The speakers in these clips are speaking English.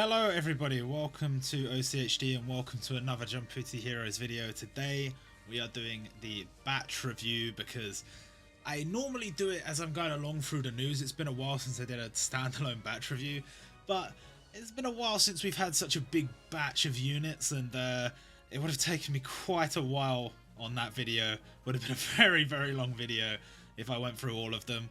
Hello everybody, welcome to OCHD and welcome to another Jumputi Heroes video. Today we are doing the batch review because I normally do it as I'm going along through the news. It's been a while since I did a standalone batch review, but it's been a while since we've had such a big batch of units, and it would have taken me quite a while on that video. Would have been a very long video if I went through all of them.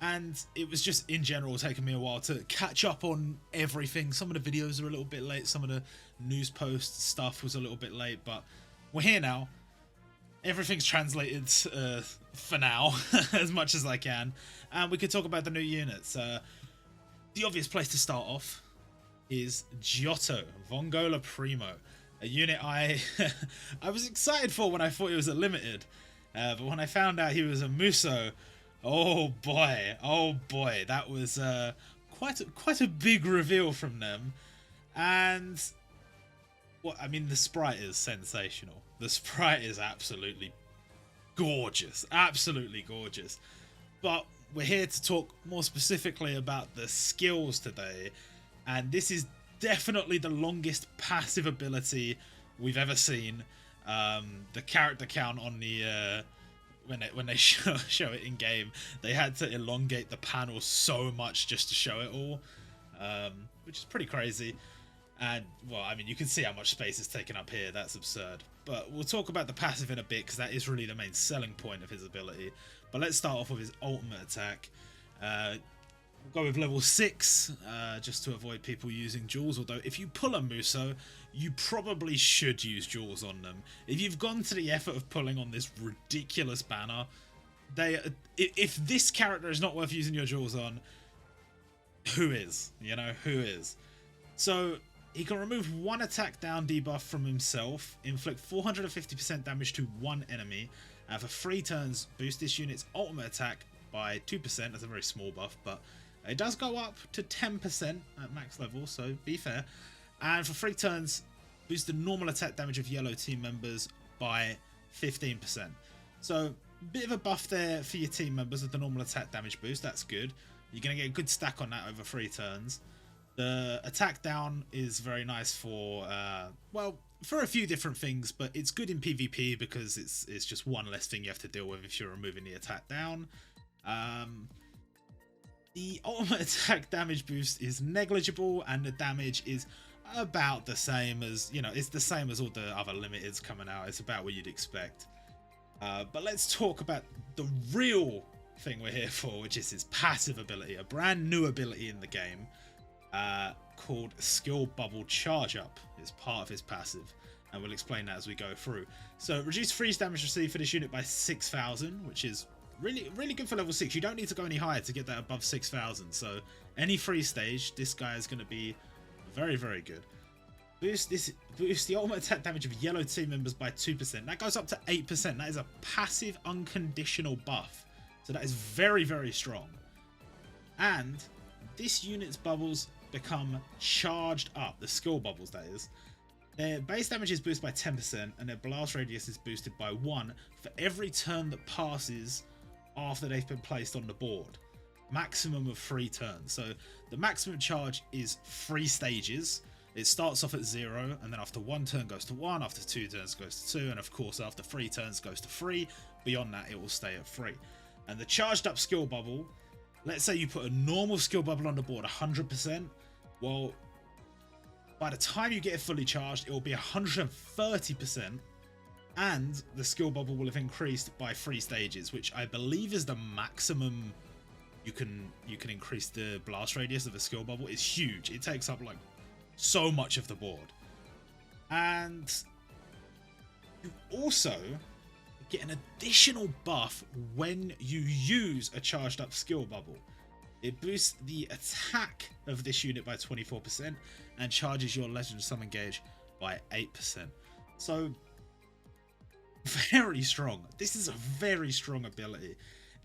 And it was just in general taking me a while to catch up on everything. Some of the videos are a little bit late, some of the news post stuff was a little bit late, but we're here now. Everything's translated for now, as much as I can, and we could talk about the new units. The obvious place to start off is Giotto, Vongola Primo, a unit I was excited for when I thought he was a limited, but when I found out he was a Muso, oh boy, that was quite a big reveal from them. And I mean, the sprite is sensational. The sprite is absolutely gorgeous, But we're here to talk more specifically about the skills today, and this is definitely the longest passive ability we've ever seen. The character count on the when they show it in game, they had to elongate the panel so much just to show it all, which is pretty crazy. And well, I mean, you can see how much space is taken up here. That's absurd. But we'll talk about the passive in a bit, because that is really the main selling point of his ability. But let's start off with his ultimate attack. We'll go with level 6, just to avoid people using jewels, although if you pull a Muso, you probably should use jewels on them. If you've gone to the effort of pulling on this ridiculous banner, if this character is not worth using your jewels on, who is? You know, who is? So he can remove one attack down debuff from himself, inflict 450% damage to one enemy, and for 3 turns boost this unit's ultimate attack by 2%. That's a very small buff, but it does go up to 10% at max level, so be fair. And for 3 turns, boost the normal attack damage of yellow team members by 15%. So, a bit of a buff there for your team members with the normal attack damage boost. That's good. You're going to get a good stack on that over 3 turns. The attack down is very nice for, well, for a few different things, but it's good in PvP because it's just one less thing you have to deal with if you're removing the attack down. The ultimate attack damage boost is negligible, and the damage is about the same as, you know, it's the same as all the other limiteds coming out. It's about what you'd expect. But let's talk about the real thing we're here for, which is his passive ability, a brand new ability in the game, called Skill Bubble Charge Up. Is part of his passive, and we'll explain that as we go through. So reduce freeze damage received for this unit by 6,000, which is really good for level 6. You don't need to go any higher to get that above 6,000. So any free stage, this guy is going to be very good. Boost the ultimate attack damage of yellow team members by 2%. That goes up to 8%. That is a passive unconditional buff. So that is very strong. And this unit's bubbles become charged up. The skill bubbles, that is. Their base damage is boosted by 10%, and their blast radius is boosted by 1 for every turn that passes after they've been placed on the board. Maximum of 3 turns. So the maximum charge is 3 stages. It starts off at 0, and then after 1 turn goes to 1, after 2 turns goes to 2, and of course after 3 turns goes to 3. Beyond that, it will stay at 3. And the charged up skill bubble, let's say you put a normal skill bubble on the board 100%, well, by the time you get it fully charged, it will be 130%, and the skill bubble will have increased by 3 stages, which I believe is the maximum you can increase the blast radius of a skill bubble. It's huge. It takes up like so much of the board. And you also get an additional buff when you use a charged up skill bubble. It boosts the attack of this unit by 24% and charges your legend summon gauge by 8%. So very strong. This is a very strong ability.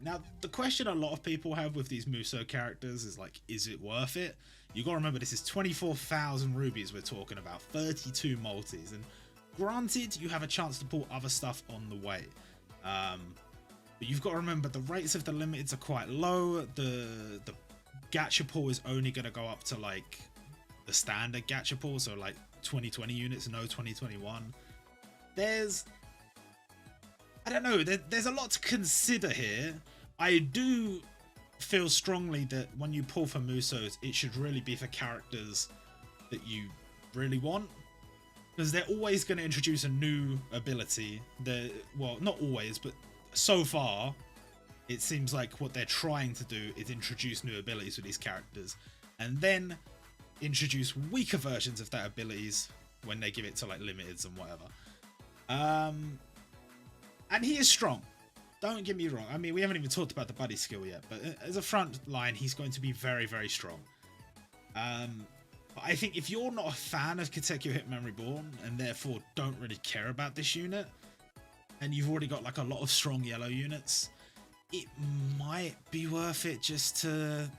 Now, the question a lot of people have with these Muso characters is like, is it worth it? You gotta remember, this is 24,000 rubies we're talking about, 32 multis, and granted, you have a chance to pull other stuff on the way. But you've got to remember, the rates of the limiteds are quite low. The gacha pool is only going to go up to like the standard gacha pool, so like 2020 units, no 2021. I don't know, there's a lot to consider here. I do feel strongly that when you pull for Musos, it should really be for characters that you really want, because they're always going to introduce a new ability. Well, not always, but so far it seems like what they're trying to do is introduce new abilities for these characters and then introduce weaker versions of that abilities when they give it to like limiteds and whatever. And he is strong, don't get me wrong. I mean, we haven't even talked about the buddy skill yet, but as a front line he's going to be very, very strong. But I think if you're not a fan of Katekyo Hitman Reborn and therefore don't really care about this unit, and you've already got like a lot of strong yellow units, it might be worth it just to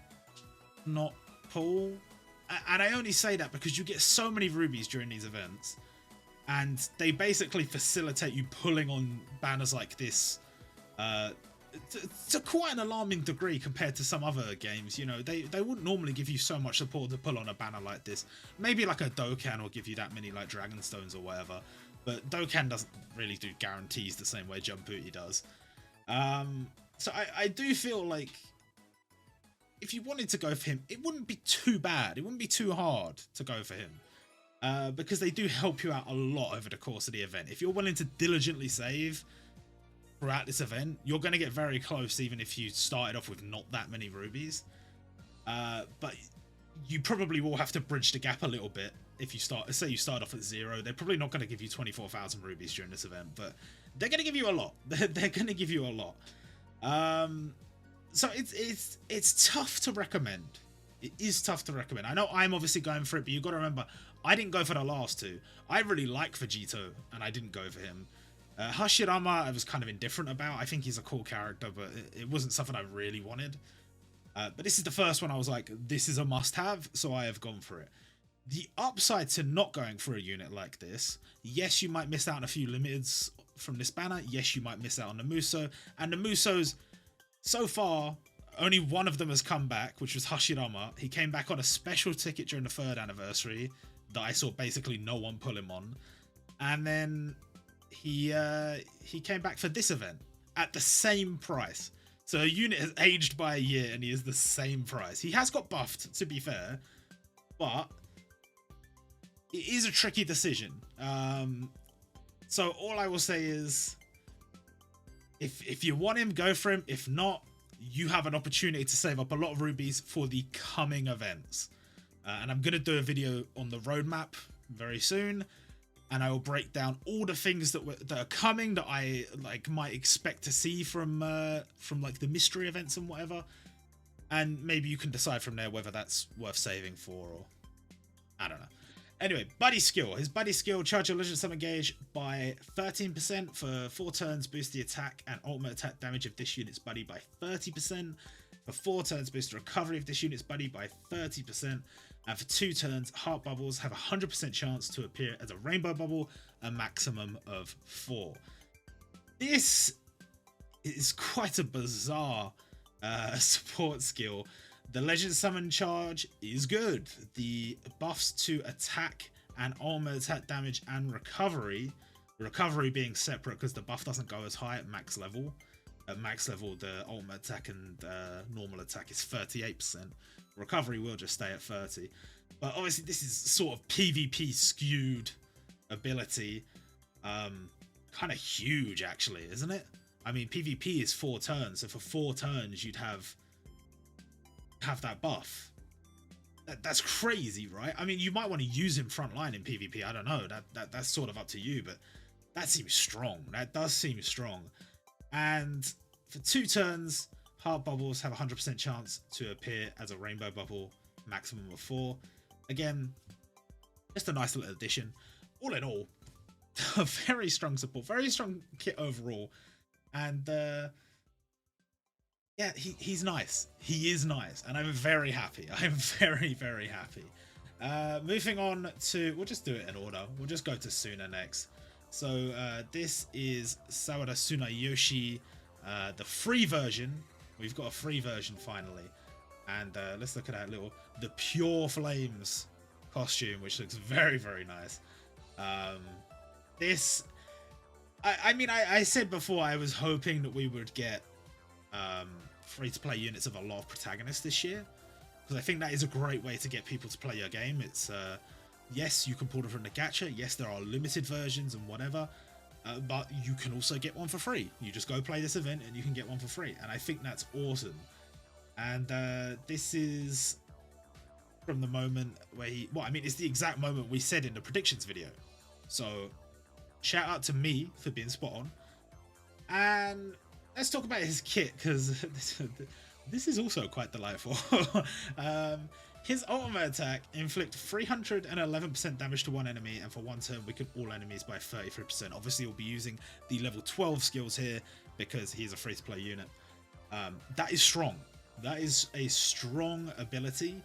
not pull. And I only say that because you get so many rubies during these events, and they basically facilitate you pulling on banners like this to quite an alarming degree compared to some other games. You know, they wouldn't normally give you so much support to pull on a banner like this. Maybe like a Dokkan will give you that many like Dragon Stones or whatever, but Dokkan doesn't really do guarantees the same way Jumputi does. So I do feel like if you wanted to go for him, it wouldn't be too bad. It wouldn't be too hard to go for him, because they do help you out a lot over the course of the event. If you're willing to diligently save throughout this event, you're going to get very close even if you started off with not that many rubies. But you probably will have to bridge the gap a little bit. If you say you start off at 0, they're probably not going to give you 24,000 rubies during this event, but they're going to give you a lot. They're going to give you a lot. So it's tough to recommend. It is tough to recommend. I know I'm obviously going for it, but you've got to remember, I didn't go for the last two. I really like Vegito, and I didn't go for him. Hashirama I was kind of indifferent about. I think he's a cool character, but it wasn't something I really wanted. But this is the first one I was like, this is a must-have, so I have gone for it. The upside to not going for a unit like this, yes, you might miss out on a few limiteds from this banner. Yes, you might miss out on the Muso. And the Musos, so far, only one of them has come back, which was Hashirama. He came back on a special ticket during the 3rd anniversary that I saw basically no one pull him on. And then he came back for this event at the same price. So a unit has aged by a year and he is the same price. He has got buffed, to be fair, but it is a tricky decision. So all I will say is, if you want him, go for him. If not, you have an opportunity to save up a lot of rubies for the coming events. And I'm going to do a video on the roadmap very soon, and I will break down all the things that are coming that I might expect to see from like the mystery events and whatever. And maybe you can decide from there whether that's worth saving for, or I don't know. Anyway, buddy skill. His buddy skill, charge your Legend Summon gauge by 13% for 4 turns, boost the attack and ultimate attack damage of this unit's buddy by 30%. For 4 turns, boost the recovery of this unit's buddy by 30%. And for 2 turns, heart bubbles have a 100% chance to appear as a rainbow bubble, a maximum of 4. This is quite a bizarre support skill. The Legend Summon charge is good. The buffs to attack and ultimate attack damage and recovery being separate because the buff doesn't go as high at max level. At max level, the ultimate attack and normal attack is 38%. Recovery will just stay at 30. But obviously this is sort of PvP skewed ability. Kind of huge actually, isn't it? I mean, PvP is 4 turns, so for 4 turns you'd have that buff. That's crazy, right? I mean, you might want to use him frontline in PvP. I don't know. That's sort of up to you, but that seems strong. That does seem strong. And for 2 turns, heart bubbles have a 100% chance to appear as a rainbow bubble, maximum of 4. Again, just a nice little addition. All in all, a very strong support, very strong kit overall. And yeah, he's nice. He is nice, and I'm very happy. I'm very, very happy. Moving on to, we'll just do it in order. We'll just go to Suna next. So this is Sawada Tsunayoshi, the free version. We've got a free version finally, and let's look at that the Pure Flames costume, which looks very, very nice. This, I mean, I said before I was hoping that we would get free-to-play units of a lot of protagonists this year, because I think that is a great way to get people to play your game. It's yes, you can pull them from the gacha. Yes, there are limited versions and whatever, but you can also get one for free. You just go play this event and you can get one for free, and I think that's awesome. And this is from the moment where well, I mean, it's the exact moment we said in the predictions video. So shout out to me for being spot on. And let's talk about his kit, because this is also quite delightful. His ultimate attack inflict 311% damage to one enemy, and for one turn weaken all enemies by 33%. Obviously we'll be using the level 12 skills here because he's a free-to-play unit. That is strong. That is a strong ability,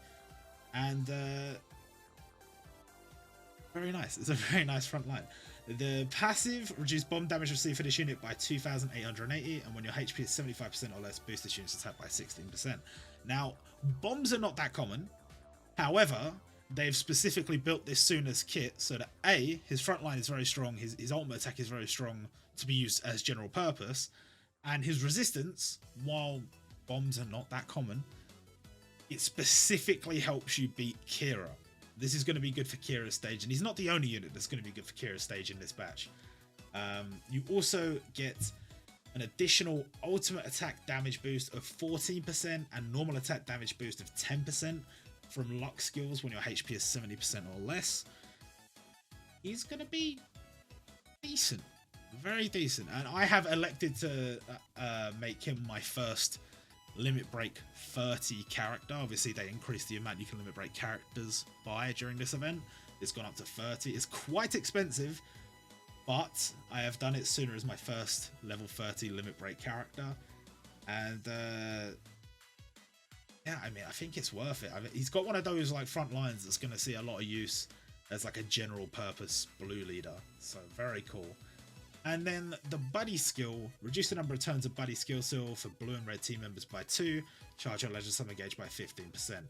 and very nice. It's a very nice front line. The passive, reduce bomb damage received for this unit by 2,880, and when your HP is 75% or less, boost this unit's attack by 16%. Now, bombs are not that common. However, they've specifically built this Tsuna's kit so that A, his front line is very strong, his ultimate attack is very strong to be used as general purpose, and his resistance, while bombs are not that common, it specifically helps you beat Kira. This is going to be good for Kira's stage, and he's not the only unit that's going to be good for Kira's stage in this batch. You also get an additional ultimate attack damage boost of 14% and normal attack damage boost of 10% from luck skills when your HP is 70% or less. He's going to be decent, very decent, and I have elected to make him my first limit break 30 character. Obviously they increased the amount you can limit break characters by during this event. It's gone up to 30. It's quite expensive, but I have done it sooner as my first level 30 limit break character, and yeah, I mean, I think it's worth it. I mean, he's got one of those like front lines that's going to see a lot of use as like a general purpose blue leader, so very cool. And then the buddy skill, reduce the number of turns of buddy skill for blue and red team members by 2, charge your legend summon gauge by 15%.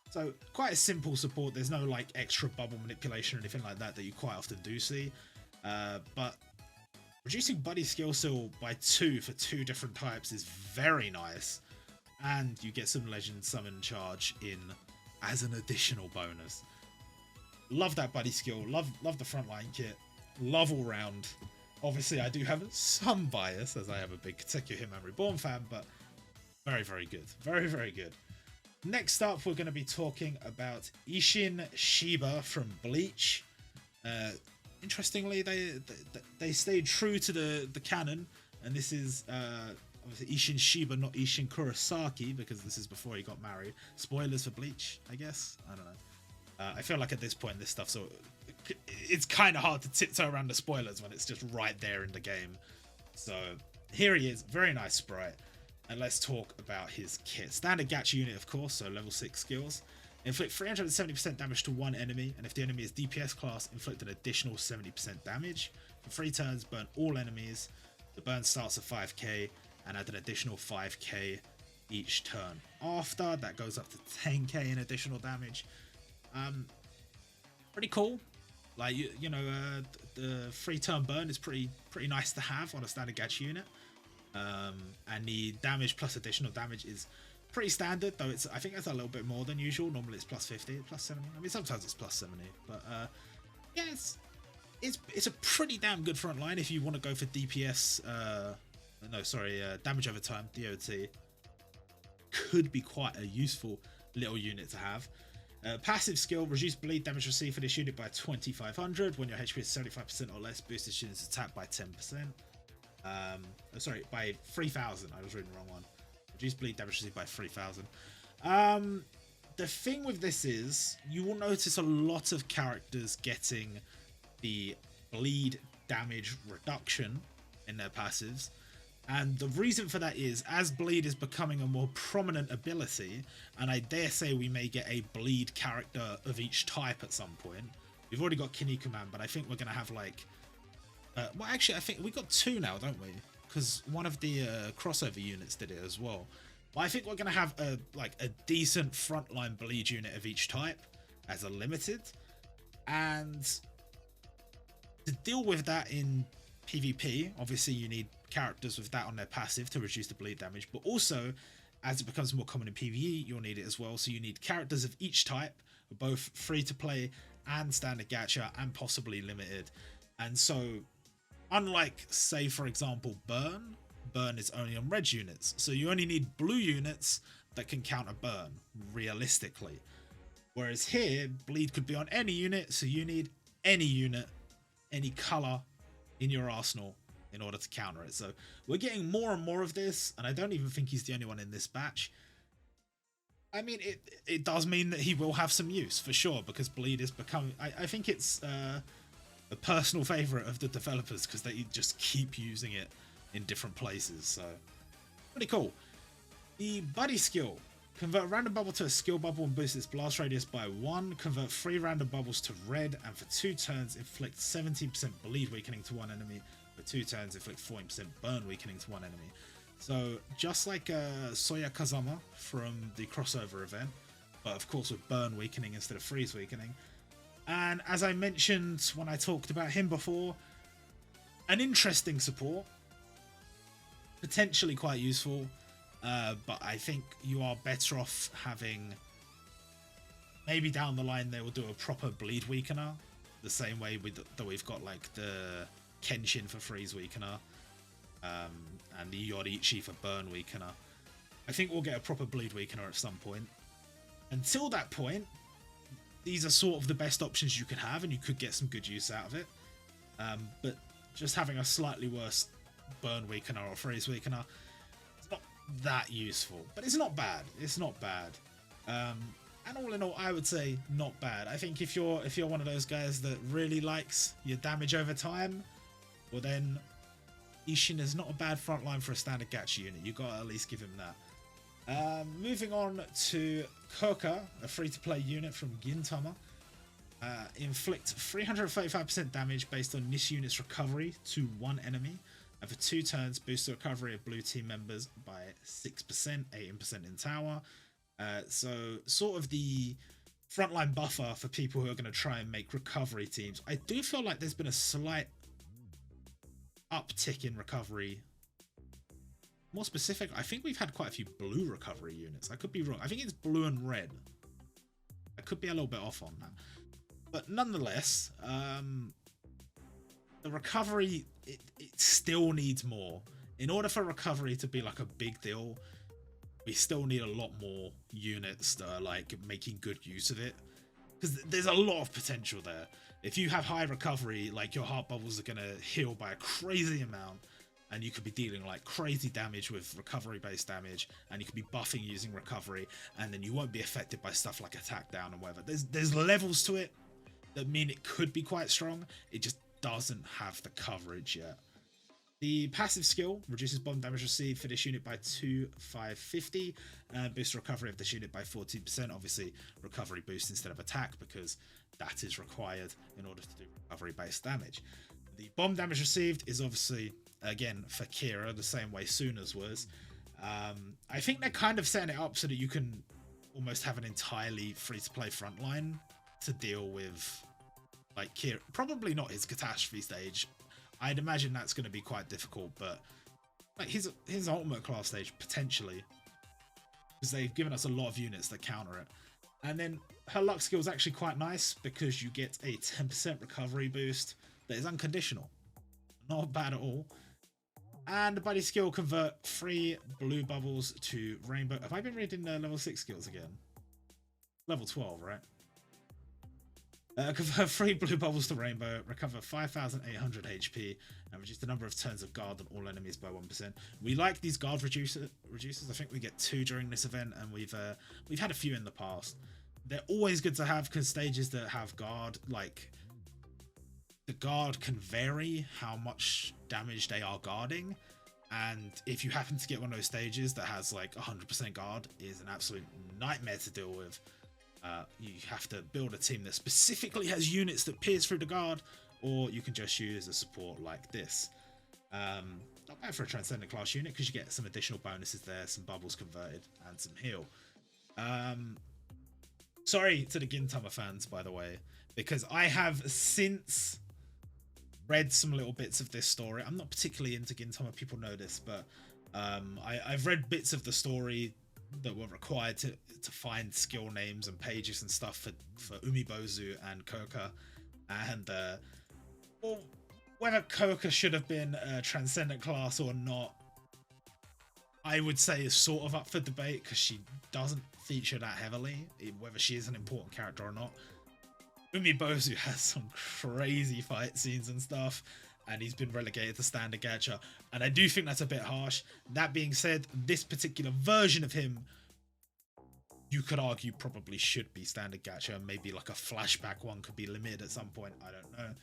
So quite a simple support. There's no like extra bubble manipulation or anything like that you quite often do see. But reducing buddy skill by 2 for 2 different types is very nice. And you get some legend summon charge in as an additional bonus. Love that buddy skill. Love the frontline kit. Love all round. Obviously, I do have some bias as I am a big Kosaku Hitman Reborn fan, but very, very good. Very, very good. Next up, we're going to be talking about Isshin Shiba from Bleach. Interestingly, they stayed true to the canon, and this is obviously Isshin Shiba, not Isshin Kurosaki, because this is before he got married. Spoilers for Bleach, I guess. I don't know. I feel like at this point, this stuff it's kind of hard to tiptoe around the spoilers when it's just right there in the game. So here he is, very nice sprite. And let's talk about his kit. Standard gacha unit, of course, so level 6 skills. Inflict 370% damage to one enemy, and if the enemy is DPS class, inflict an additional 70% damage. For 3 turns, burn all enemies. The burn starts at 5k and add an additional 5k each turn. After, that goes up to 10k in additional damage. Pretty cool. Like, you know, the 3-turn burn is pretty nice to have on a standard gacha unit. And the damage plus additional damage is pretty standard, though I think it's a little bit more than usual. Normally it's plus 50, plus 70. I mean, sometimes it's plus 70, but yeah, it's a pretty damn good front line if you want to go for DPS. Damage over time, DOT. Could be quite a useful little unit to have. Passive skill, reduce bleed damage received for this unit by 2,500. When your HP is 75% or less, boost this unit's attack by 10%. By 3,000. I was reading the wrong one. Reduce bleed damage received by 3,000. The thing with this is, you will notice a lot of characters getting the bleed damage reduction in their passives. And the reason for that is, as bleed is becoming a more prominent ability, and I dare say we may get a bleed character of each type at some point. We've already got Kinnikuman, but I think we're going to have like... well, actually, I think we got 2 now, don't we? Because one of the crossover units did it as well. But I think we're going to have a decent frontline bleed unit of each type as a limited. And to deal with that in PvP, obviously you need characters with that on their passive to reduce the bleed damage, but also as it becomes more common in PvE, you'll need it as well. So you need characters of each type, both free to play and standard gacha, and possibly limited. And so, unlike, say, for example, Burn is only on red units. So you only need blue units that can counter Burn, realistically. Whereas here, bleed could be on any unit, so you need any unit, any color in your arsenal in order to counter it. So we're getting more and more of this, and I don't even think he's the only one in this batch. I mean, it does mean that he will have some use, for sure, because bleed is becoming... I think it's a personal favourite of the developers, because they just keep using it in different places, so pretty cool. The buddy skill. Convert a random bubble to a skill bubble and boost its blast radius by 1. Convert 3 random bubbles to red, and for 2 turns inflict 17% bleed weakening to one enemy. For 2 turns inflict 14% burn weakening to one enemy. So just like Soya Kazama from the crossover event, but of course with burn weakening instead of freeze weakening. And as I mentioned when I talked about him before, an interesting support, potentially quite useful, but I think you are better off having, maybe down the line they will do a proper bleed weakener, the same way that we've got like the Kenshin for freeze weakener, and the Yoriichi for burn weakener. I think we'll get a proper bleed weakener at some point. Until that point, these are sort of the best options you could have, and you could get some good use out of it. But just having a slightly worse burn weakener or freeze weakener, it's not that useful. But it's not bad. It's not bad. And all in all, I would say not bad. I think if you're one of those guys that really likes your damage over time, well then Isshin is not a bad frontline for a standard gacha unit. You got to at least give him that. Moving on to Kouka, a free-to-play unit from Gintama. Inflict 335% damage based on this unit's recovery to one enemy. And for 2 turns, boost the recovery of blue team members by 6%, 18% in tower. So sort of the frontline buffer for people who are going to try and make recovery teams. I do feel like there's been a slight uptick in recovery. More specific, I think we've had quite a few blue recovery units. I could be wrong. I think it's blue and red. I could be a little bit off on that. But nonetheless, the recovery, it still needs more. In order for recovery to be like a big deal, we still need a lot more units that are like making good use of it. Because there's a lot of potential there. If you have high recovery, like your heart bubbles are going to heal by a crazy amount, and you could be dealing like crazy damage with recovery based damage, and you could be buffing using recovery, and then you won't be affected by stuff like attack down and whatever. There's levels to it that mean it could be quite strong. It just doesn't have the coverage yet. The passive skill reduces bomb damage received for this unit by 2,550 and boosts recovery of this unit by 14%. Obviously, recovery boost instead of attack because that is required in order to do recovery based damage. The bomb damage received is obviously, again, for Kira, the same way Suna's was. I think they're kind of setting it up so that you can almost have an entirely free-to-play frontline to deal with, like, Kira. Probably not his catastrophe stage. I'd imagine that's going to be quite difficult, but like his ultimate class stage, potentially, because they've given us a lot of units that counter it. And then her luck skill is actually quite nice because you get a 10% recovery boost that is unconditional. Not bad at all. And the buddy skill, convert 3 blue bubbles to rainbow. Have I been reading level 6 skills again? Level 12, right? Convert 3 blue bubbles to rainbow, recover 5,800 HP, and reduce the number of turns of guard on all enemies by 1%. We like these guard reducers. I think we get 2 during this event, and we've had a few in the past. They're always good to have because stages that have guard, like, the guard can vary how much damage they are guarding, and if you happen to get one of those stages that has like 100% guard, it is an absolute nightmare to deal with. You have to build a team that specifically has units that pierce through the guard, or you can just use a support like this. Not bad for a Transcendent class unit because you get some additional bonuses there, some bubbles converted, and some heal. Sorry to the Gintama fans, by the way, because I have since read some little bits of this story. I'm not particularly into Gintama, people know this, but I've read bits of the story that were required to find skill names and pages and stuff for Umibozu and Kouka, and well, whether Kouka should have been a transcendent class or not, I would say is sort of up for debate because she doesn't feature that heavily, whether she is an important character or not. Umibozu has some crazy fight scenes and stuff, and he's been relegated to standard gacha, and I do think that's a bit harsh. That being said, this particular version of him, you could argue probably should be standard gacha, and maybe like a flashback one could be limited at some point, I don't know.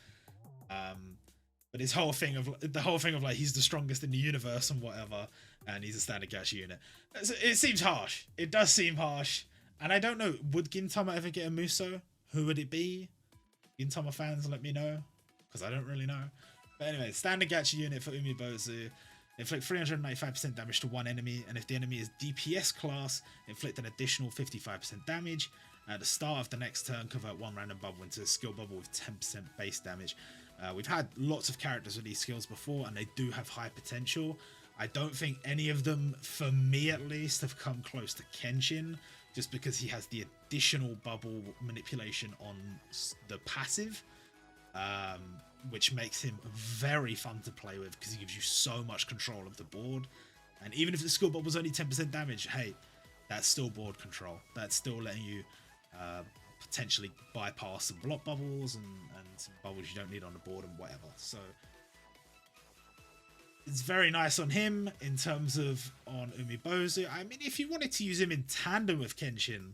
But his whole thing of like he's the strongest in the universe and whatever, and he's a standard gacha unit. It seems harsh. It does seem harsh, and I don't know. Would Gintama ever get a Muso? Who would it be? Gintama fans, let me know, because I don't really know. But anyway, standard gacha unit for Umibozu. Inflict 395% damage to one enemy, and if the enemy is DPS class, inflict an additional 55% damage. At the start of the next turn, convert one random bubble into a skill bubble with 10% base damage. We've had lots of characters with these skills before, and they do have high potential. I don't think any of them, for me at least, have come close to Kenshin, just because he has the additional bubble manipulation on the passive, which makes him very fun to play with because he gives you so much control of the board. And even if the skill bubble was only 10% damage, hey, that's still board control. That's still letting you potentially bypass some block bubbles and some bubbles you don't need on the board and whatever. So it's very nice on him. In terms of on Umibozu, I mean, if you wanted to use him in tandem with Kenshin,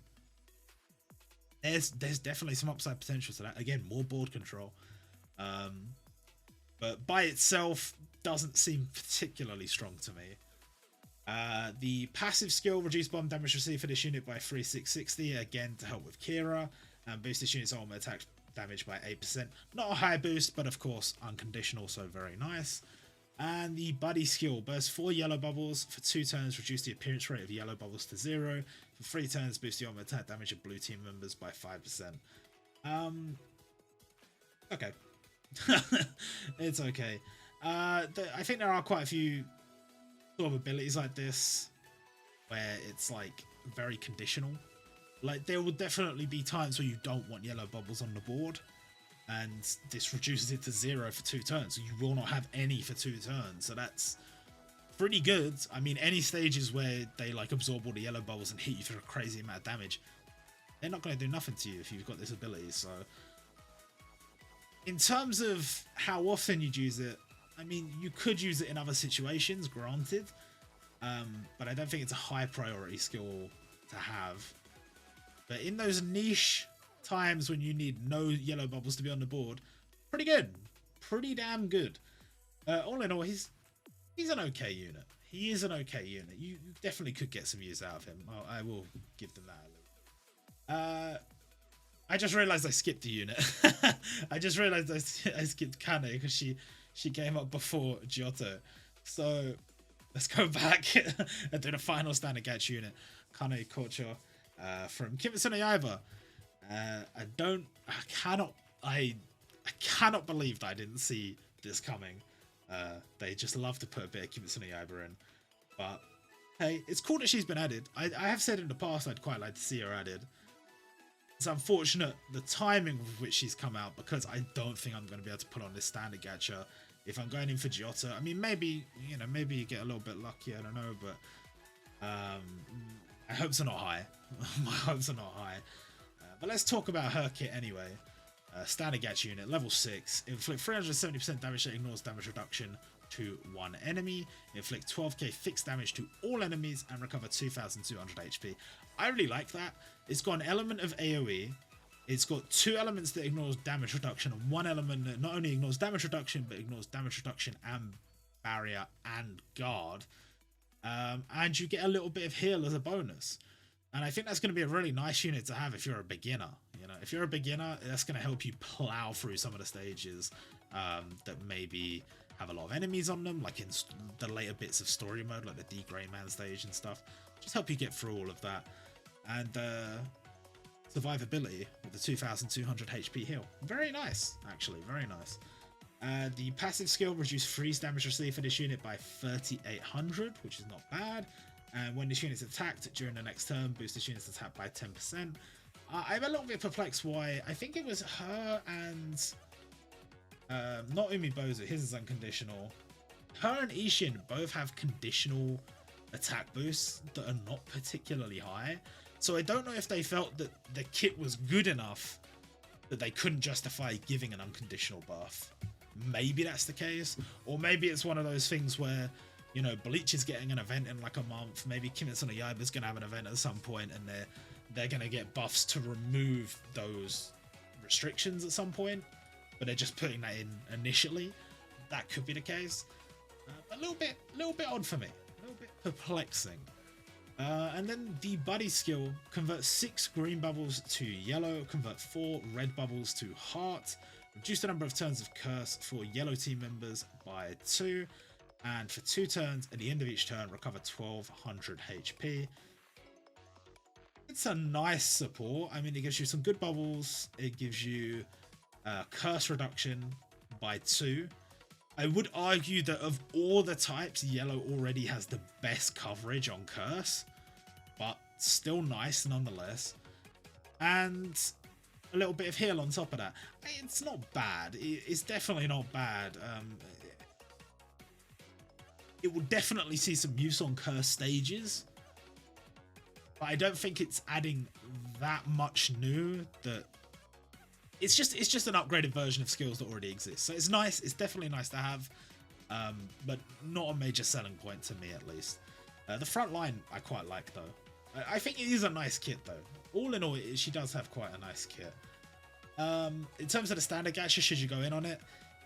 there's definitely some upside potential to that. Again, more board control, but by itself doesn't seem particularly strong to me. The passive skill, reduce bomb damage received for this unit by 3660, again to help with Kira, and boost this unit's ultimate attack damage by 8%. Not a high boost, but of course unconditional, so very nice. And the buddy skill, burst 4 yellow bubbles for 2 turns, reduce the appearance rate of yellow bubbles to 0. For 3 turns, boost the ultimate attack damage of blue team members by 5%. Okay. It's okay. I think there are quite a few sort of abilities like this where it's like very conditional. Like there will definitely be times where you don't want yellow bubbles on the board, and this reduces it to 0 for 2 turns, so you will not have any for 2 turns. So that's pretty good. I mean, any stages where they like absorb all the yellow bubbles and hit you for a crazy amount of damage, they're not going to do nothing to you if you've got this ability. So in terms of how often you'd use it, I mean, you could use it in other situations, granted, but I don't think it's a high priority skill to have. But in those niche times when you need no yellow bubbles to be on the board, pretty good, pretty damn good. All in all, he's an okay unit. He is an okay unit. You definitely could get some use out of him. I will give them that a little. I just realized I skipped a unit. I just realized I skipped Kanae because she came up before Giotto. So let's go back and do the final standard gacha unit, Kanae Kocho from Kimetsu no Yaiba. I cannot believe that I didn't see this coming. They just love to put a bit of Kimetsu no Yaiba in, but hey, it's cool that she's been added. I have said in the past I'd quite like to see her added. It's unfortunate the timing with which she's come out, because I don't think I'm going to be able to put on this standard gacha if I'm going in for Giotto. I mean, maybe you get a little bit lucky, I don't know, but my hopes are not high. My hopes are not high. But let's talk about her kit anyway. Standard gacha unit, level 6. Inflict 370% damage that ignores damage reduction to one enemy. Inflict 12k fixed damage to all enemies and recover 2200 HP. I really like that. It's got an element of AoE. It's got 2 elements that ignores damage reduction, and 1 element that not only ignores damage reduction, but ignores damage reduction and barrier and guard. And you get a little bit of heal as a bonus. And I think that's going to be a really nice unit to have if you're a beginner. You know, if you're a beginner, that's going to help you plow through some of the stages that maybe have a lot of enemies on them, like in the later bits of story mode, like the D Grey Man stage and stuff. Just help you get through all of that. And survivability with the 2200 HP heal. Very nice, actually, very nice. The passive skill reduced freeze damage received for this unit by 3800, which is not bad. And when this unit is attacked during the next turn, boost this unit's attack by 10%. I'm a little bit perplexed why. I think it was her and not Umibozu, his is unconditional. Her and Isshin both have conditional attack boosts that are not particularly high. So I don't know if they felt that the kit was good enough that they couldn't justify giving an unconditional buff. Maybe that's the case. Or maybe it's one of those things where, you know, Bleach is getting an event in like a month. Maybe Kimetsu no Yaiba is going to have an event at some point, and they're going to get buffs to remove those restrictions at some point. But they're just putting that in initially. That could be the case. A little bit odd for me. A little bit perplexing. And then the buddy skill, convert 6 green bubbles to yellow, convert 4 red bubbles to heart, reduce the number of turns of curse for yellow team members by 2, and for 2 turns, at the end of each turn, recover 1200 HP. It's a nice support. I mean, it gives you some good bubbles. It gives you curse reduction by 2. I would argue that of all the types, yellow already has the best coverage on curse, but still nice nonetheless. And a little bit of heal on top of that. It's not bad. It's definitely not bad. It will definitely see some use on curse stages, but I don't think it's adding that much new. That it's just an upgraded version of skills that already exist. So it's nice. It's definitely nice to have, but not a major selling point to me, at least. The front line I quite like though. I think it is a nice kit though. All in all, she does have quite a nice kit. In terms of the standard gacha, should you go in on it?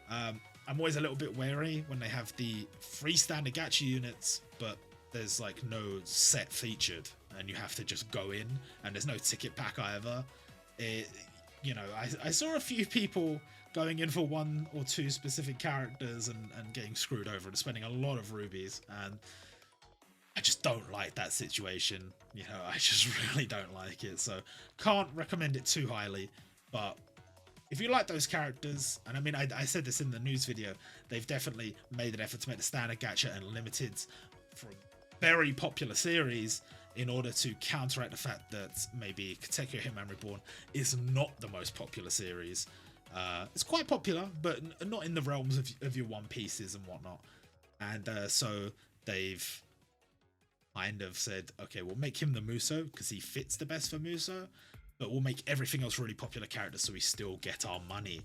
I'm always a little bit wary when they have the free standard gacha units, but there's like no set featured, and you have to just go in, and there's no ticket pack either. You know, I saw a few people going in for 1 or 2 specific characters and getting screwed over and spending a lot of rubies, and I just don't like that situation. You know, I just really don't like it, so can't recommend it too highly. But if you like those characters, and I mean, I said this in the news video, they've definitely made an effort to make the standard gacha and limiteds for a very popular series in order to counteract the fact that maybe Katekyo Hitman Reborn is not the most popular series. It's quite popular, but not in the realms of your One Pieces and whatnot. And so they've kind of said, okay, we'll make him the Muso because he fits the best for Muso, but we'll make everything else really popular characters so we still get our money.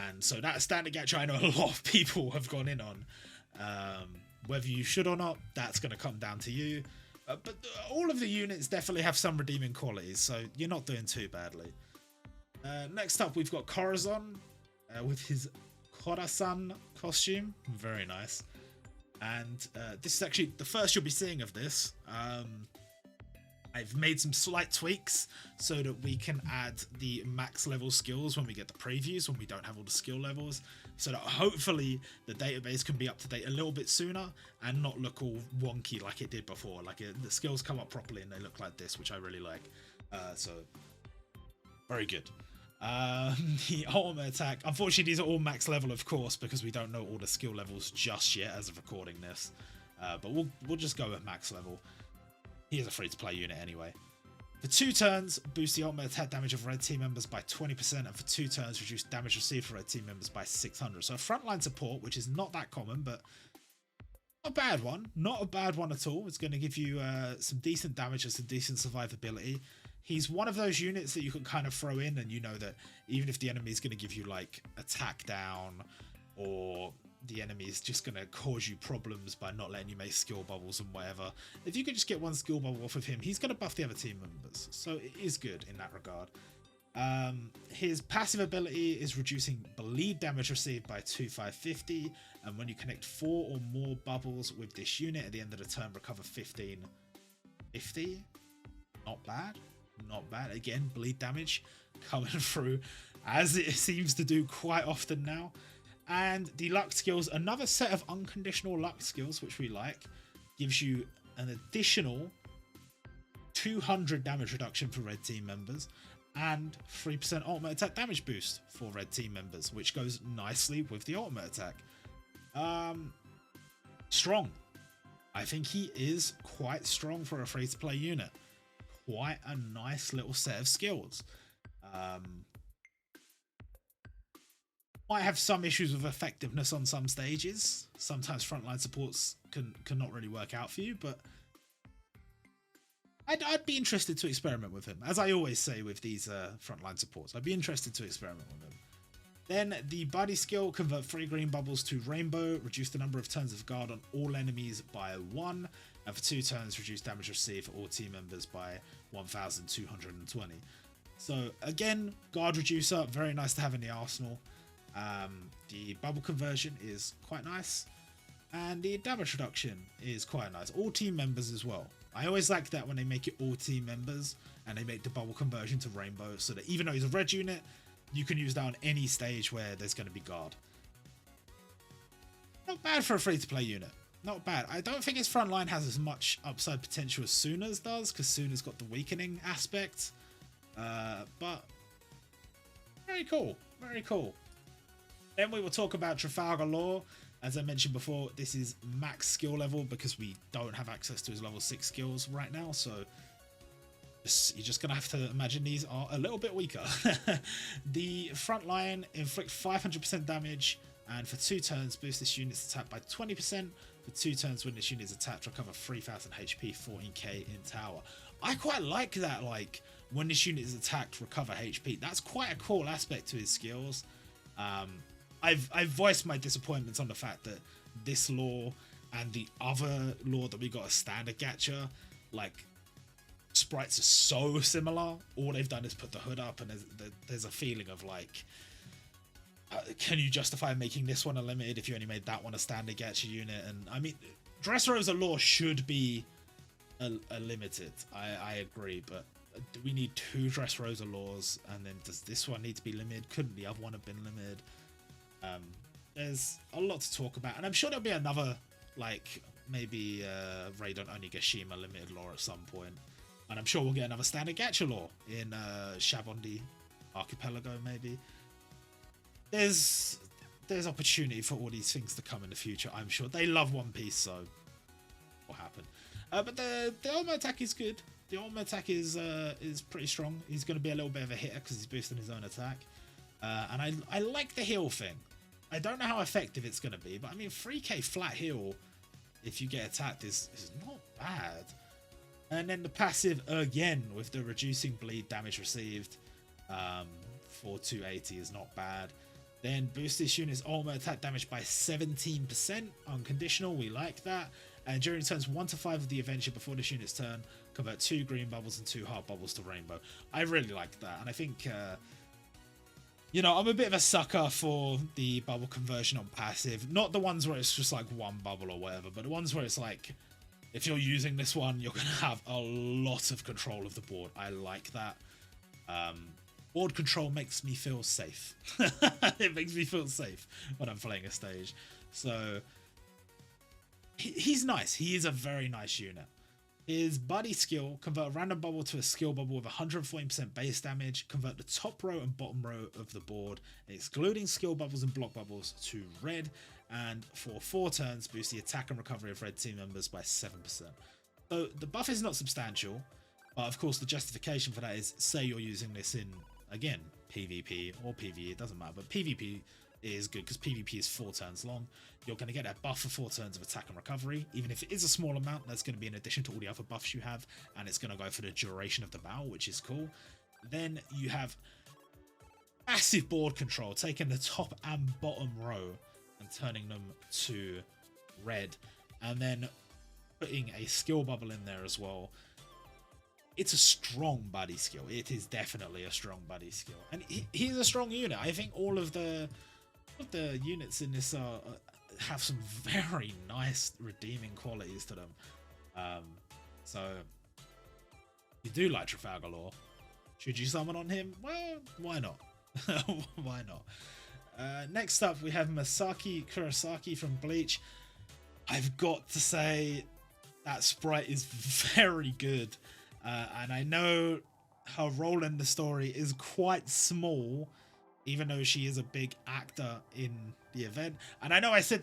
And so that standard gacha, I know a lot of people have gone in on. Whether you should or not, that's going to come down to you. But all of the units definitely have some redeeming qualities, so you're not doing too badly. Next up, we've got Corazon with his Corazon costume. Very nice. And this is actually the first you'll be seeing of this. I've made some slight tweaks so that we can add the max level skills when we get the previews, when we don't have all the skill levels, so that hopefully the database can be up to date a little bit sooner and not look all wonky like it did before. Like the skills come up properly and they look like this, which I really like. So very good. The ultimate attack, unfortunately these are all max level, of course, because we don't know all the skill levels just yet as of recording this, but we'll just go with max level. He is a free-to-play unit anyway. For 2 turns, boost the ultimate attack damage of red team members by 20%, and for 2 turns, reduce damage received for red team members by 600. So a frontline support, which is not that common, but not a bad one. Not a bad one at all. It's going to give you some decent damage and some decent survivability. He's one of those units that you can kind of throw in, and you know that even if the enemy is going to give you like attack down, or the enemy is just going to cause you problems by not letting you make skill bubbles and whatever, if you could just get 1 skill bubble off of him, he's going to buff the other team members. So it is good in that regard. His passive ability is reducing bleed damage received by 2550, and when you connect 4 or more bubbles with this unit at the end of the turn, recover 1550. Not bad. Not bad. Again, bleed damage coming through as it seems to do quite often now. And the luck skills, another set of unconditional luck skills, which we like, gives you an additional 200 damage reduction for red team members and 3% ultimate attack damage boost for red team members, which goes nicely with the ultimate attack. Strong. I think he is quite strong for a free-to-play unit. Quite a nice little set of skills. Might have some issues with effectiveness on some stages. Sometimes frontline supports can not really work out for you, but I'd be interested to experiment with him. As I always say with these frontline supports, I'd be interested to experiment with him. Then the body skill, convert 3 green bubbles to rainbow, reduce the number of turns of guard on all enemies by 1, and for 2 turns reduce damage received for all team members by 1,220. So again, guard reducer, very nice to have in the arsenal. The bubble conversion is quite nice, and the damage reduction is quite nice. All team members as well. I always like that when they make it all team members and they make the bubble conversion to rainbow, so that even though he's a red unit, you can use that on any stage where there's going to be guard. Not bad for a free-to-play unit. Not bad. I don't think his front line has as much upside potential as Suna's does, because Suna's got the weakening aspect. But very cool. Very cool. Then we will talk about Trafalgar Law. As I mentioned before, this is max skill level because we don't have access to his level 6 skills right now, so you're just going to have to imagine these are a little bit weaker. The front line inflicts 500% damage, and for 2 turns boost this unit's attack by 20%. For 2 turns when this unit is attacked, recover 3000 HP, 14k in tower. I quite like that, like, when this unit is attacked, recover HP. That's quite a cool aspect to his skills. I've voiced my disappointments on the fact that this law and the other law that we got a standard gacha, like, sprites are so similar. All they've done is put the hood up, and there's a feeling of like, can you justify making this one a limited if you only made that one a standard gacha unit? And I mean, Dressrosa Law should be a limited. I agree, but do we need 2 Dressrosa Laws? And then does this one need to be limited? Couldn't the other one have been limited? There's a lot to talk about, and I'm sure there'll be another, like, maybe Raidon Onigashima limited law at some point. And I'm sure we'll get another standard gacha law in Shabondi Archipelago, maybe. There's opportunity for all these things to come in the future, I'm sure. They love One Piece, so what happened? But the ultimate attack is good. The ultimate attack is pretty strong. He's going to be a little bit of a hitter because he's boosting his own attack. And I like the heal thing. I don't know how effective it's going to be, but I mean, 3k flat heal if you get attacked is not bad. And then the passive again with the reducing bleed damage received for 280 is not bad. Then boost this unit's ultimate attack damage by 17%, unconditional, we like that. And during turns 1 to 5 of the adventure before this unit's turn, convert 2 green bubbles and 2 hard bubbles to rainbow. I really like that, and I think, you know, I'm a bit of a sucker for the bubble conversion on passive. Not the ones where it's just like 1 bubble or whatever, but the ones where it's like, if you're using this one, you're going to have a lot of control of the board. I like that. Board control makes me feel safe. It makes me feel safe when I'm playing a stage. So he's nice. He is a very nice unit. His buddy skill, convert a random bubble to a skill bubble with 140% base damage, convert the top row and bottom row of the board, excluding skill bubbles and block bubbles, to red, and for 4 turns boost the attack and recovery of red team members by 7%. So the buff is not substantial, but of course the justification for that is, say you're using this in, again, PvP or PvE, it doesn't matter, but PvP is good because PvP is 4 turns long. You're going to get that buff for 4 turns of attack and recovery. Even if it is a small amount, that's going to be in addition to all the other buffs you have, and it's going to go for the duration of the battle, which is cool. Then you have massive board control, taking the top and bottom row and turning them to red, and then putting a skill bubble in there as well. It's a strong buddy skill. It is definitely a strong buddy skill, and he's a strong unit. I think all of the units in this have some very nice redeeming qualities to them. So you do like Trafalgar Law. Should you summon on him? Well, why not? Why not? Next up, we have Masaki Kurosaki from Bleach. I've got to say that sprite is very good. And I know her role in the story is quite small, even though she is a big actor in the event. And I know I said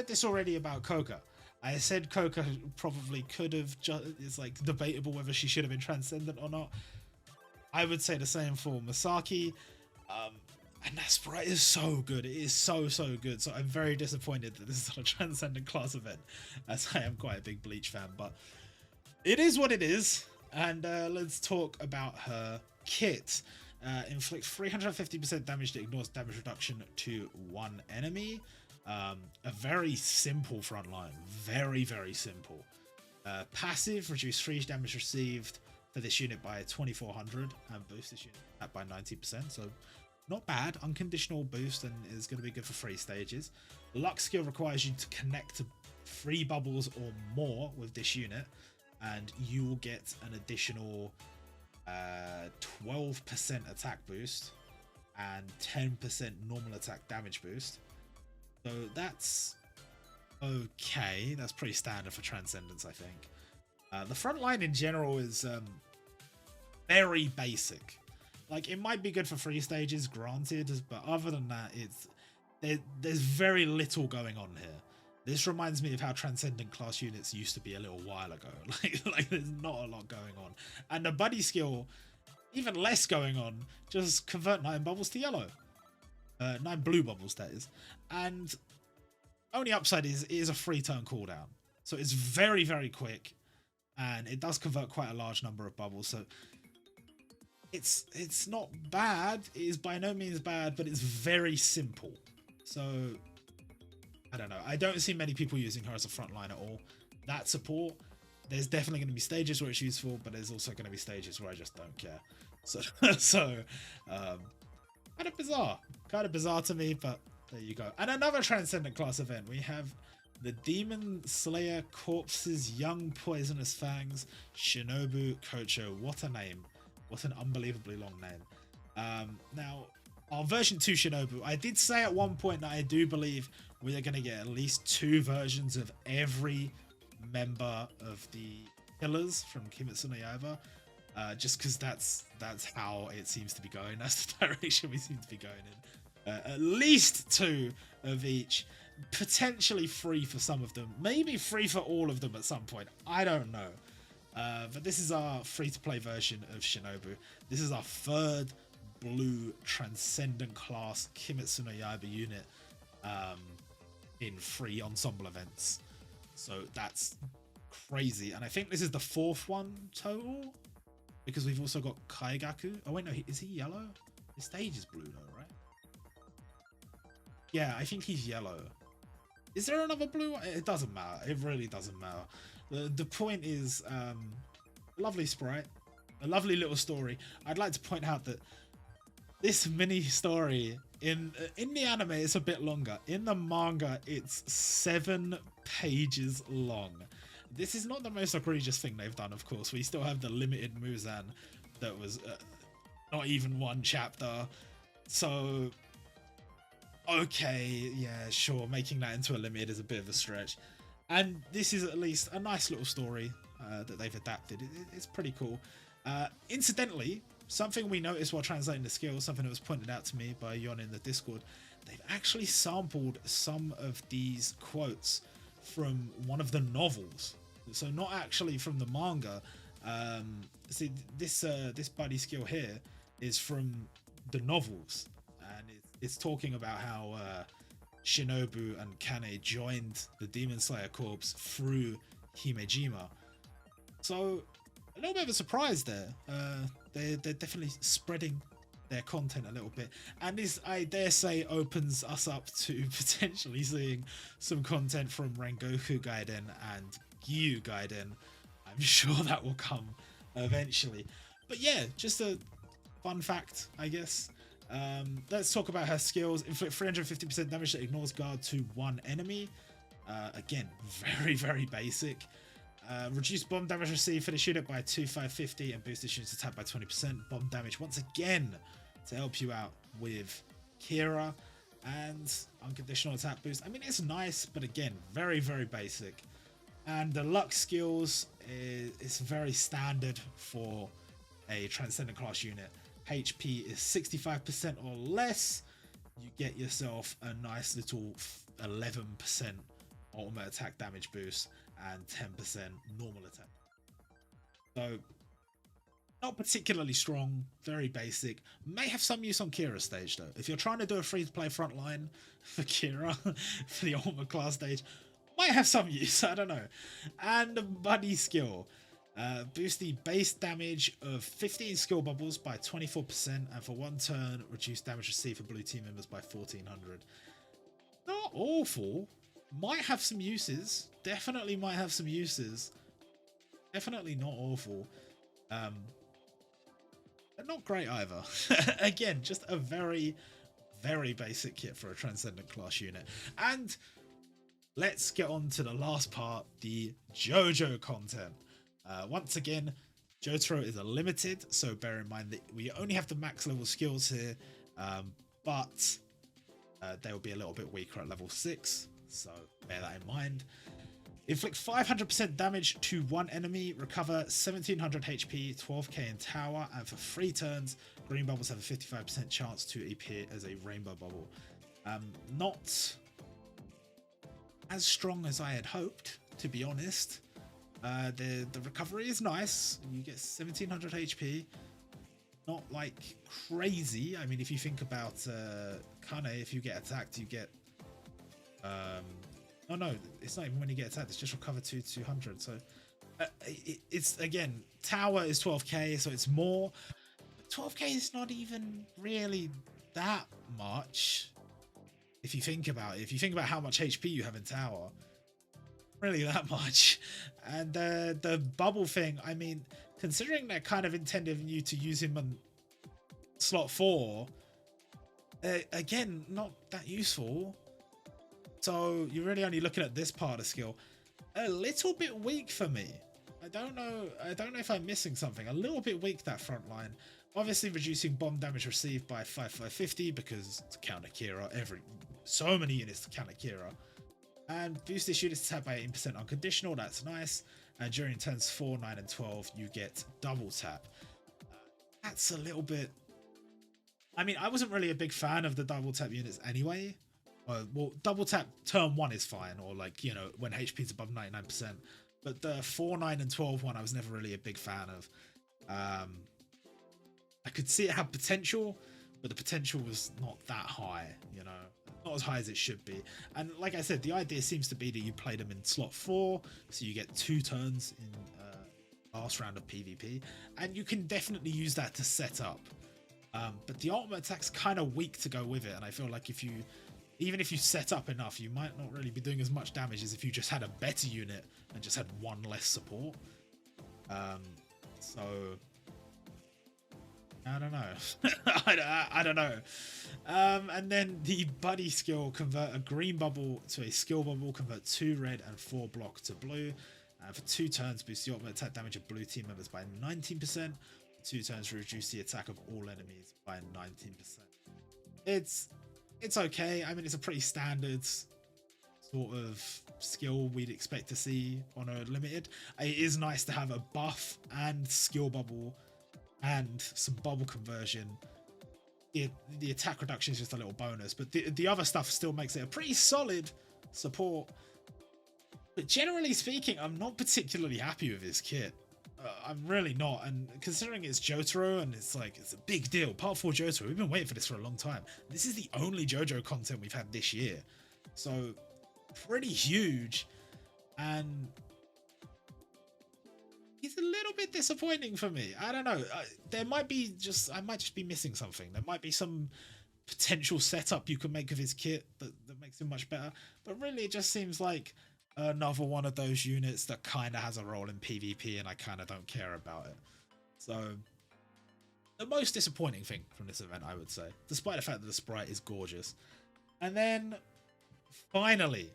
this already about Kouka. I said Kouka probably could have it's like debatable whether she should have been transcendent or not. I would say the same for Masaki. And that sprite is so good. It is so good. So I'm very disappointed that this is not a transcendent class event, as I am quite a big Bleach fan, but it is what it is. And let's talk about her kit. Inflicts 350% damage that ignores damage reduction to one enemy. A very simple front line. Very simple. Passive, reduce 3 damage received for this unit by 2400 and boost this unit by 90%. So not bad. Unconditional boost and is going to be good for 3 stages. Luck skill requires you to connect to 3 bubbles or more with this unit, and you will get an additional 12% attack boost and 10% normal attack damage boost. So that's okay. That's pretty standard for Transcendence, I think. The front line in general is very basic. Like, it might be good for 3 stages, granted, but other than that, there's very little going on here. This reminds me of how Transcendent class units used to be a little while ago. Like there's not a lot going on. And the buddy skill, even less going on. Just convert 9 bubbles to yellow. 9 blue bubbles, that is. And only upside is it is a 3-turn cooldown. So it's very quick. And it does convert quite a large number of bubbles. So it's not bad. It is by no means bad, but it's very simple. So I don't know. I don't see many people using her as a front line at all. That support, there's definitely going to be stages where it's useful, but there's also going to be stages where I just don't care. So kind of bizarre to me, but there you go. And another Transcendent class event, we have the Demon Slayer Corpse's Young Poisonous Fangs, Shinobu Kocho. What a name. What an unbelievably long name. Now, our version 2 Shinobu, I did say at one point that I do believe we are going to get at least 2 versions of every member of the Killers from Kimetsu no Yaiba. Just because that's how it seems to be going. That's the direction we seem to be going in. At least 2 of each. Potentially 3 for some of them. Maybe 3 for all of them at some point. I don't know. But this is our free-to-play version of Shinobu. This is our 3rd blue Transcendent class Kimetsu no Yaiba unit in free ensemble events. So that's crazy. And I think this is the 4th one total, because we've also got Kaigaku. Oh wait, no, is he yellow? His stage is blue though, right? Yeah, I think he's yellow. Is there another blue one? It doesn't matter. It really doesn't matter. The point is, lovely sprite, a lovely little story. I'd like to point out that this mini story in the anime it's a bit longer. In the manga, it's 7 pages long. This is not the most egregious thing they've done, of course. We still have the limited Muzan that was not even 1 chapter. So, okay, yeah, sure, making that into a limited is a bit of a stretch. And this is at least a nice little story that they've adapted. It's pretty cool. Incidentally, something we noticed while translating the skills, something that was pointed out to me by Yon in the Discord, they've actually sampled some of these quotes from one of the novels. So not actually from the manga. See, this buddy skill here is from the novels. And it's talking about how Shinobu and Kanae joined the Demon Slayer Corps through Himejima. So a little bit of a surprise there. They're definitely spreading their content a little bit, and this, I dare say, opens us up to potentially seeing some content from Rengoku Gaiden and Gyu Gaiden. I'm sure that will come eventually. But yeah, just a fun fact, I guess. Let's talk about her skills. Inflict 350% damage that ignores guard to 1 enemy. Again, very basic. Reduce bomb damage received for the unit by 2550 and boost this unit's attack by 20%. Bomb damage once again to help you out with Kira, and unconditional attack boost. I mean, it's nice, but again, very basic. And the luck skills is very standard for a Transcendent class unit HP is 65% or less, you get yourself a nice little 11% ultimate attack damage boost and 10% normal attack. So not particularly strong, very basic. May have some use on Kira stage though. If you're trying to do a free-to-play frontline for Kira for the ultimate class stage, might have some use, I don't know. And Buddy skill. Boost the base damage of 15 skill bubbles by 24%, and for 1 turn, reduce damage received for blue team members by 1400. Not awful. Might have some uses. Definitely might have some uses. Definitely not awful. But not great either. Again, just a very, very basic kit for a Transcendent class unit. And let's get on to the last part, the JoJo content. Once again, Jotaro is a limited, so bear in mind that we only have the max level skills here, but they will be a little bit weaker at level 6, so bear that in mind. Inflict 500% damage to one enemy, recover 1700 HP, 12k in tower, and for 3 turns, green bubbles have a 55% chance to appear as a rainbow bubble. Not as strong as I had hoped, to be honest. The recovery is nice. You get 1700 HP. Not like crazy. I mean, if you think about Kanae, if you get attacked, you get oh no, it's not even when you get attacked, it's just recover to 200. So it's again, tower is 12k, so it's more. 12k is not even really that much if you think about it. If you think about how much HP you have in tower, really that much. And the bubble thing, I mean, considering they're kind of intending you to use him on slot 4, again, not that useful. So you're really only looking at this part of skill. A little bit weak for me. I don't know if I'm missing something. A little bit weak, that front line. Obviously reducing bomb damage received by 550 because to counter Kira, so many units to counter Kira. And boost this unit's attack by 18% unconditional, that's nice. And during turns 4, 9, and 12, you get double tap. That's a little bit... I mean, I wasn't really a big fan of the double tap units anyway. Well, double tap turn 1 is fine, or like, you know, when HP is above 99%. But the 4, 9, and 12 one, I was never really a big fan of. I could see it had potential, but the potential was not that high, you know, not as high as it should be. And like I said, the idea seems to be that you play them in slot 4, so you get 2 turns in last round of PvP, and you can definitely use that to set up. But the ultimate attack's kind of weak to go with it, and I feel like even if you set up enough, you might not really be doing as much damage as if you just had a better unit and just had 1 less support. So I don't know. I don't know. And then the buddy skill, convert a green bubble to a skill bubble, convert 2 red and 4 block to blue. And for 2 turns, boost the ultimate attack damage of blue team members by 19%. 2 turns, reduce the attack of all enemies by 19%. It's okay. I mean, it's a pretty standard sort of skill we'd expect to see on a limited. It is nice to have a buff and skill bubble and some bubble conversion. The attack reduction is just a little bonus, but the other stuff still makes it a pretty solid support. But generally speaking, I'm not particularly happy with this kit. I'm really not, and considering it's Jotaro and it's a big deal. Part 4 Jotaro, we've been waiting for this for a long time. This is the only JoJo content we've had this year, so pretty huge. And it's a little bit disappointing for me. I don't know. I might just be missing something. There might be some potential setup you can make of his kit that makes him much better. But really, it just seems like another one of those units that kind of has a role in PvP, and I kind of don't care about it. So the most disappointing thing from this event, I would say, despite the fact that the sprite is gorgeous. And then finally,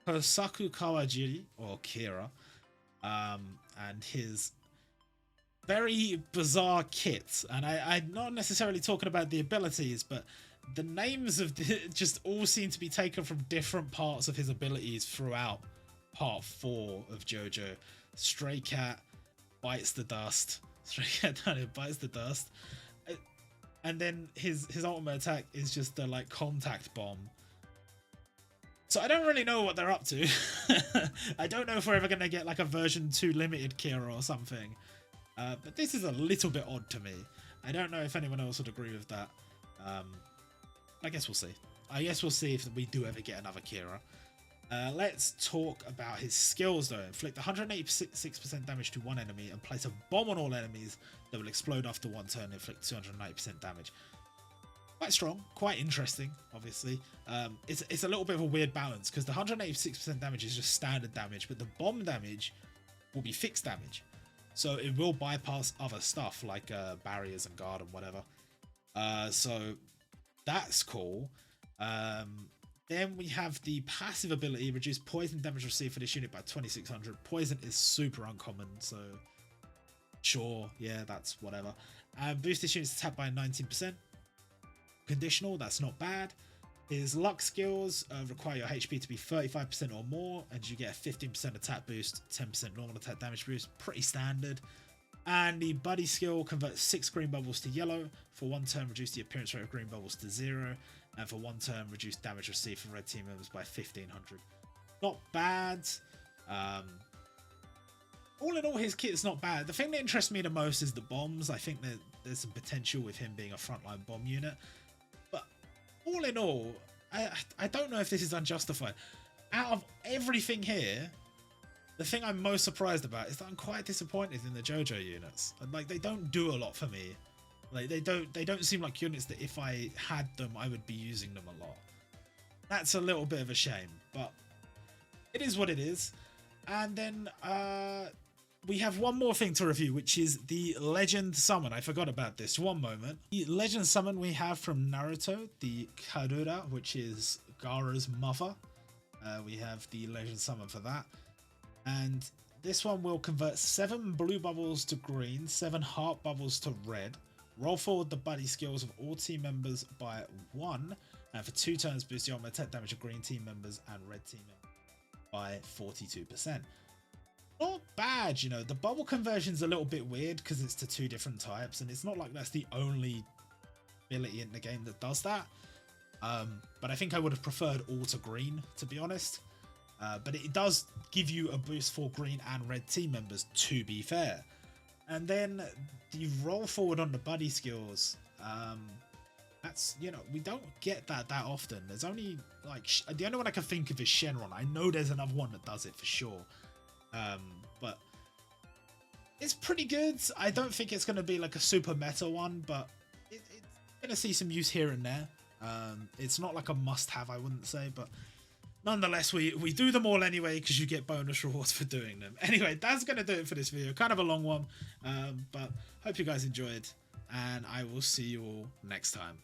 Kosaku Kawajiri, or Kira, and his very bizarre kit. And I'm not necessarily talking about the abilities, but the names of just all seem to be taken from different parts of his abilities throughout part 4 of JoJo. Stray Cat, Bites the Dust, Straight get down, it bites the dust. And then his ultimate attack is just the like contact bomb. So I don't really know what they're up to. I don't know if we're ever going to get like a version 2 limited Kira or something. But this is a little bit odd to me. I don't know if anyone else would agree with that. I guess we'll see. I guess we'll see if we do ever get another Kira. Let's talk about his skills though. Inflict 186% damage to one enemy and place a bomb on all enemies that will explode after one turn and inflict 290% damage. Quite strong, quite interesting, obviously. It's a little bit of a weird balance because the 186% damage is just standard damage, but the bomb damage will be fixed damage. So it will bypass other stuff like barriers and guard and whatever. So that's cool. Then we have the passive ability, reduce poison damage received for this unit by 2600. Poison is super uncommon, so sure, yeah, that's whatever. Boost this unit's attack by 19%. Conditional, that's not bad. His luck skills require your HP to be 35% or more, and you get a 15% attack boost, 10% normal attack damage boost, pretty standard. And the buddy skill converts 6 green bubbles to yellow. For one turn, reduce the appearance rate of green bubbles to 0. And for one turn, reduce damage received from red team members by 1500. Not bad. All in all, his kit is not bad. The thing that interests me the most is the bombs. I think that there's some potential with him being a frontline bomb unit. But all in all, I don't know if this is unjustified. Out of everything here, the thing I'm most surprised about is that I'm quite disappointed in the JoJo units. Like, they don't do a lot for me. Like, they don't seem like units that if I had them, I would be using them a lot. That's a little bit of a shame, but it is what it is. And then we have one more thing to review, which is the Legend Summon. I forgot about this. One moment. The Legend Summon we have from Naruto, the Karura, which is Gaara's mother. We have the Legend Summon for that. And this one will convert 7 blue bubbles to green, 7 heart bubbles to red. Roll forward the buddy skills of all team members by 1, and for 2 turns boost the ultimate attack damage of green team members and red team members by 42%. Not bad, you know. The bubble conversion's a little bit weird because it's to 2 different types, and it's not like that's the only ability in the game that does that. But I think I would have preferred all to green, to be honest. But it does give you a boost for green and red team members, to be fair. And then the roll forward on the buddy skills, that's, you know, we don't get that often. There's only, like, the only one I can think of is Shenron. I know there's another one that does it for sure. But it's pretty good. I don't think it's going to be like a super meta one, but it's going to see some use here and there. It's not like a must-have, I wouldn't say, but nonetheless, we do them all anyway because you get bonus rewards for doing them. Anyway, that's going to do it for this video. Kind of a long one, but hope you guys enjoyed, and I will see you all next time.